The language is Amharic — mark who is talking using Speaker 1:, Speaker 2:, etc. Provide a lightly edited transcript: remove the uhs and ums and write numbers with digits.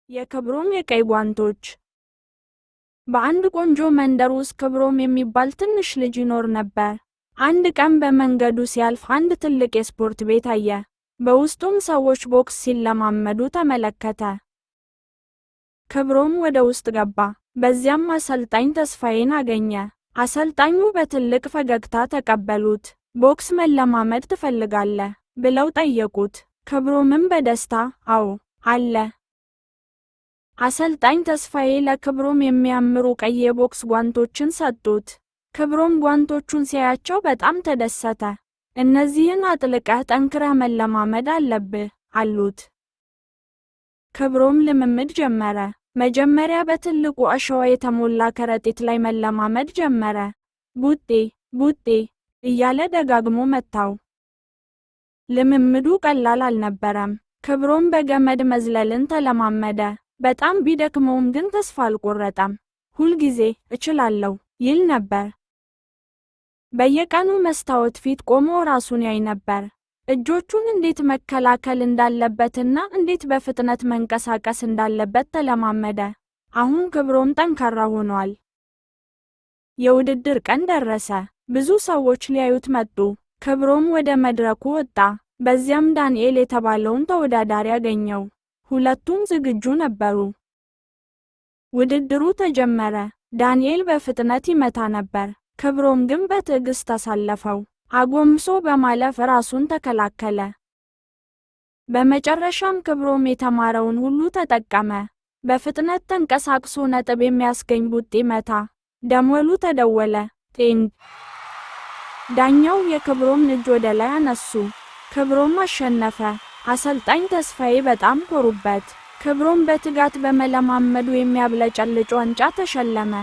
Speaker 1: የክብሮም የቀይ ጓንቶች። በአንድ ቆንጆ መንደር ውስጥ ክብሮም የሚባል ትንሽ ልጅ ይኖር ነበር። አንድ ቀን በመንገዱ ሲያልፍ አንድ ትልቅ የስፖርት ቤት አየ። በውስጡም ሰዎች ቦክስ ሲለማመዱ ተመለከተ። ክብሮም ወደ ውስጥ ገባ። በዚያም አሰልጣኝ ተስፋዬን አገኘ። አሰልጣኙ በትልቅ ፈገግታ ተቀበሉት። ቦክስ መለማመድ ትፈልጋለህ? ብለው ጠየቁት። ክብሮምም በደስታ አዎ አለ። አሰልጣኝ ተስፋዬ ለክብሮም የሚያምሩ ቀይ የቦክስ ጓንቶችን ሰጡት። ክብሮም ጓንቶቹን ሲያያቸው በጣም ተደሰተ። እነዚህን አጥልቀህ ጠንክረህ መለማመድ አለብህ አሉት። ክብሮም ልምምድ ጀመረ። መጀመሪያ በትልቁ አሸዋ የተሞላ ከረጢት ላይ መለማመድ ጀመረ። ቡጤ ቡጤ እያለ ደጋግሞ መታው። ልምምዱ ቀላል አልነበረም። ክብሮም በገመድ መዝለልን ተለማመደ። በጣም ቢደክመውም ግን ተስፋ አልቆረጠም። ሁልጊዜ እችላለሁ ይል ነበር። በየቀኑ መስታወት ፊት ቆሞ ራሱን ያይ ነበር። እጆቹን እንዴት መከላከል እንዳለበትና እንዴት በፍጥነት መንቀሳቀስ እንዳለበት ተለማመደ። አሁን ክብሮም ጠንካራ ሆኗል። የውድድር ቀን ደረሰ። ብዙ ሰዎች ሊያዩት መጡ። ክብሮም ወደ መድረኩ ወጣ። በዚያም ዳንኤል የተባለውን ተወዳዳሪ አገኘው። ሁለቱም ዝግጁ ነበሩ። ውድድሩ ተጀመረ። ዳንኤል በፍጥነት ይመታ ነበር። ክብሮም ግን በትዕግስት አሳለፈው። አጎንብሶ በማለፍ ራሱን ተከላከለ። በመጨረሻም ክብሮም የተማረውን ሁሉ ተጠቀመ። በፍጥነት ተንቀሳቅሶ ነጥብ የሚያስገኝ ቡጤ መታ። ደወሉ ተደወለ። ጤንግ! ዳኛው የክብሮም እጅ ወደ ላይ አነሱ። ክብሮም አሸነፈ። አሰልጣኝ ተስፋዬ በጣም ኮሩበት። ክብሮም በትጋት በመለማመዱ የሚያብለጨልጭ ዋንጫ ተሸለመ።